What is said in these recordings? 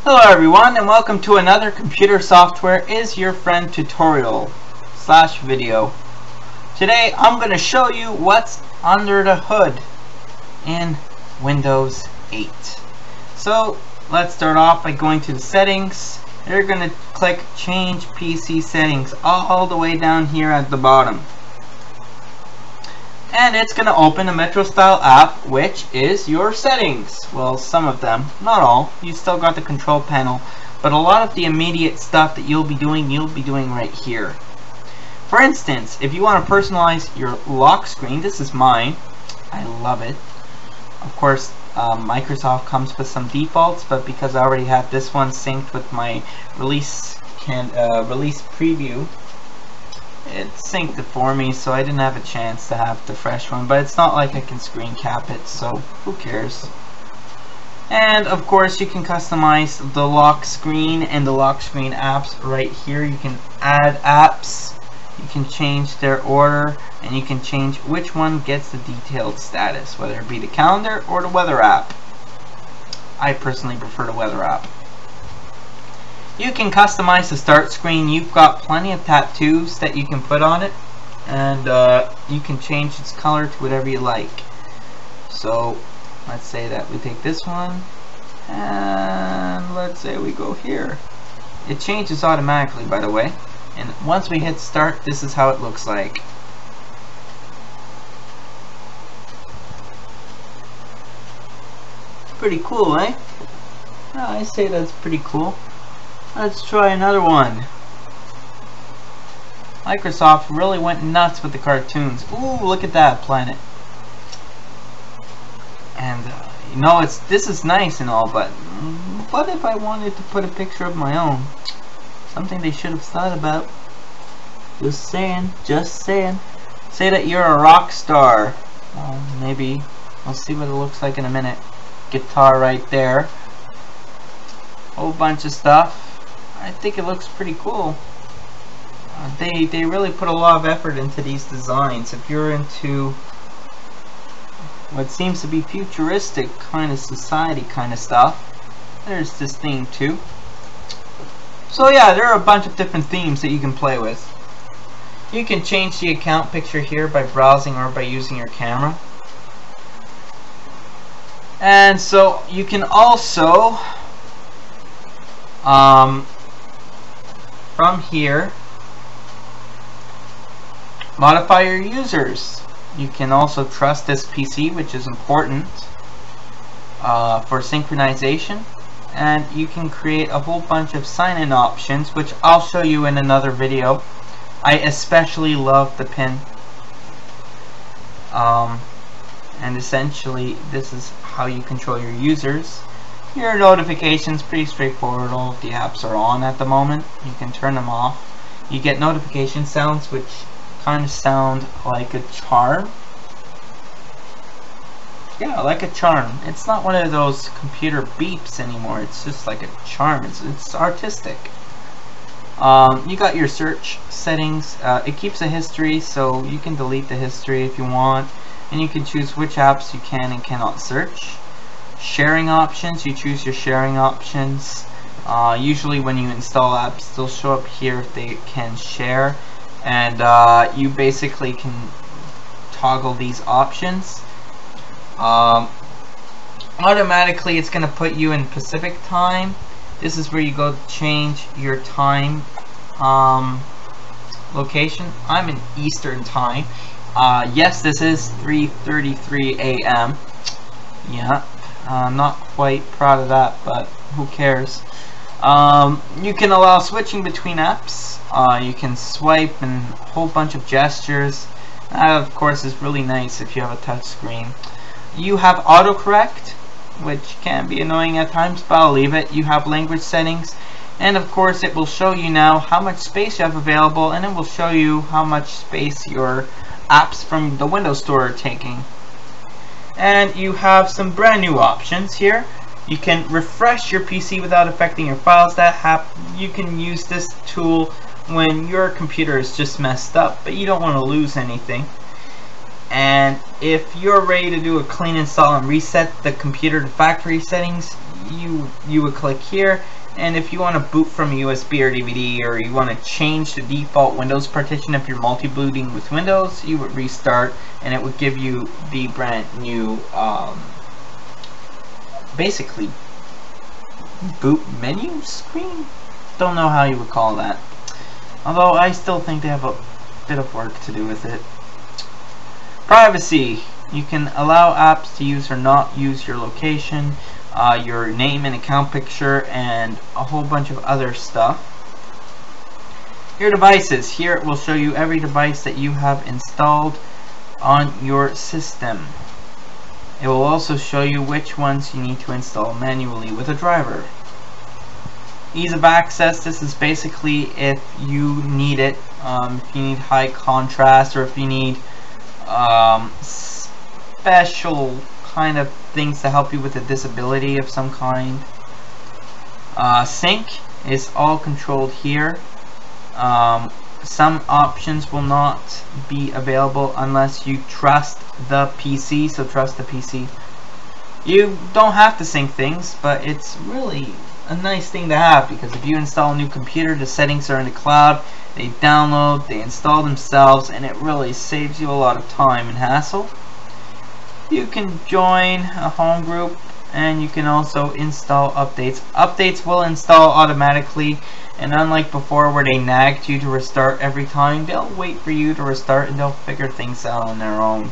Hello everyone, and welcome to another Computer Software is Your Friend tutorial / video. Today I'm going to show you what's under the hood in Windows 8. So let's start off by going to the settings. You're going to click change PC settings all the way down here at the bottom. And it's going to open a Metro Style app, which is your settings. Well, some of them, not all. You still got the control panel, but a lot of the immediate stuff that you'll be doing right here. For instance, if you want to personalize your lock screen, this is mine. I love it. Of course, Microsoft comes with some defaults, but because I already have this one synced with my release preview, it synced it for me, so I didn't have a chance to have the fresh one, but it's not like I can screen cap it, so who cares. And of course you can customize the lock screen and the lock screen apps right here. You can add apps, you can change their order, and you can change which one gets the detailed status, whether it be the calendar or the weather app. I personally prefer the weather app. You can customize the start screen. You've got plenty of tattoos that you can put on it, and you can change its color to whatever you like. So let's say that we take this one, and let's say we go here. It changes automatically, by the way, and once we hit start, this is how it looks like. Pretty cool, eh? Oh, I say that's pretty cool. Let's try another one. Microsoft really went nuts with the cartoons. Ooh, look at that planet. And you know, this is nice and all, but what if I wanted to put a picture of my own? Something they should have thought about. Just saying, just saying. Say that you're a rock star. Well, maybe. We'll see what it looks like in a minute. Guitar right there. Whole bunch of stuff. I think it looks pretty cool. They really put a lot of effort into these designs. If you're into what seems to be futuristic kind of society kind of stuff, there's this theme too. So yeah, there are a bunch of different themes that you can play with. You can change the account picture here by browsing or by using your camera. And so you can also from here modify your users. You can also trust this PC, which is important for synchronization, and you can create a whole bunch of sign-in options, which I'll show you in another video. I especially love the pin, and essentially this is how you control your users. Your notifications, pretty straightforward. All of the apps are on at the moment. You can turn them off. You get notification sounds, which kind of sound like a charm. Yeah, like a charm. It's not one of those computer beeps anymore. It's just like a charm. It's artistic. You got your search settings. It keeps a history, so you can delete the history if you want, and you can choose which apps you can and cannot search. Sharing options, you choose your sharing options. Usually when you install apps, they'll show up here if they can share, and you basically can toggle these options. Automatically it's going to put you in Pacific time. This is where you go to change your time location. I'm in Eastern time. Yes, this is 3:33 a.m. Yeah. Not quite proud of that, but who cares. You can allow switching between apps. You can swipe and a whole bunch of gestures. That of course is really nice if you have a touch screen. You have autocorrect, which can be annoying at times, but I'll leave it. You have language settings, and of course it will show you now how much space you have available, and it will show you how much space your apps from the Windows Store are taking. And you have some brand new options here. You can refresh your PC without affecting your files. You can use this tool when your computer is just messed up, but you don't want to lose anything. And if you're ready to do a clean install and reset the computer to factory settings, you would click here, and if you want to boot from a USB or DVD, or you want to change the default Windows partition if you're multi-booting with Windows, you would restart and it would give you the brand new basically boot menu screen. Don't know how you would call that, although I still think they have a bit of work to do with it. Privacy. You can allow apps to use or not use your location, your name and account picture, and a whole bunch of other stuff. Your devices. Here it will show you every device that you have installed on your system. It will also show you which ones you need to install manually with a driver. Ease of access. This is basically if you need it, if you need high contrast, or if you need special kind of things to help you with a disability of some kind. Sync is all controlled here. Some options will not be available unless you trust the PC, so trust the PC. You don't have to sync things, but it's really a nice thing to have, because if you install a new computer, the settings are in the cloud, they download, they install themselves, and it really saves you a lot of time and hassle. You can join a home group, and you can also install updates. Updates will install automatically, and unlike before where they nagged you to restart every time, they'll wait for you to restart and they'll figure things out on their own.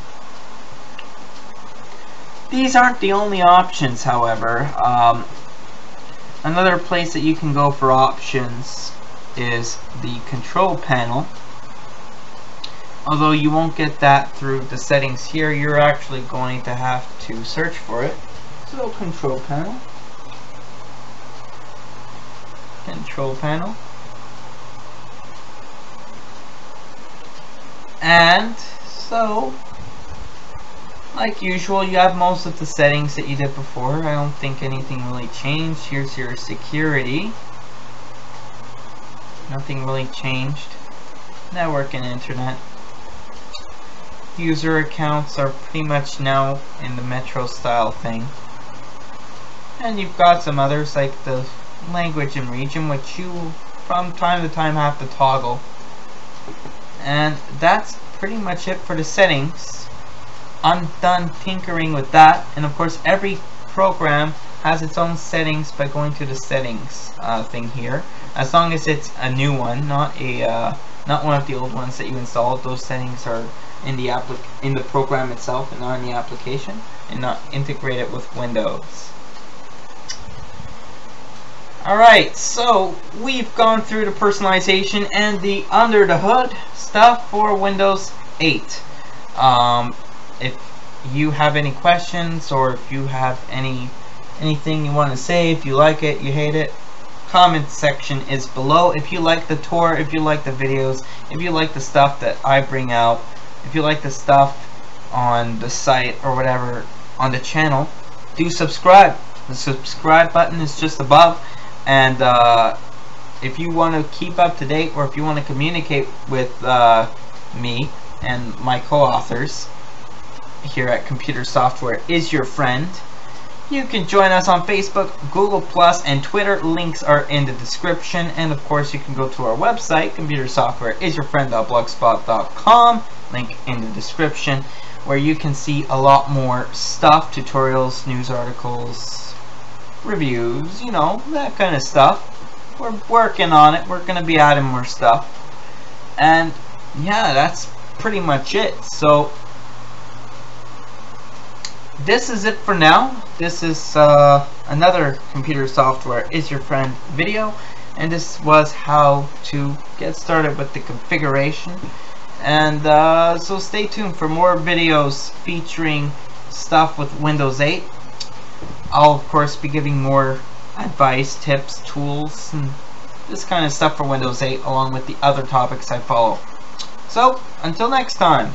These aren't the only options, however. Another place that you can go for options is the control panel. Although you won't get that through the settings here, you're actually going to have to search for it. So control panel. Control panel. And so, like usual, you have most of the settings that you did before. I don't think anything really changed. Here's your security. Nothing really changed. Network and internet. User accounts are pretty much now in the Metro style thing. And you've got some others like the language and region, which you from time to time have to toggle. And that's pretty much it for the settings. I'm done tinkering with that, and of course every program has its own settings by going to the settings thing here. As long as it's a new one, not one of the old ones that you installed. Those settings are in the program itself and not in the application, and not integrated with Windows. Alright, so we've gone through the personalization and the under the hood stuff for Windows 8. If you have any questions, or if you have anything you want to say, if you like it, you hate it, comment section is below. If you like the tour, if you like the videos, if you like the stuff that I bring out, if you like the stuff on the site or whatever on the channel, do subscribe. The subscribe button is just above. And if you want to keep up to date, or if you want to communicate with me and my co-authors here at Computer Software Is Your Friend, you can join us on Facebook, Google+, and Twitter. Links are in the description. And of course you can go to our website, computersoftwareisyourfriend.blogspot.com, link in the description, where you can see a lot more stuff, tutorials, news articles, reviews, you know, that kind of stuff. We're working on it. We're going to be adding more stuff. And yeah, that's pretty much it. So this is it for now. This is another Computer Software Is Your Friend video, and this was how to get started with the configuration. And so stay tuned for more videos featuring stuff with Windows 8. I'll of course be giving more advice, tips, tools, and this kind of stuff for Windows 8, along with the other topics I follow. So until next time.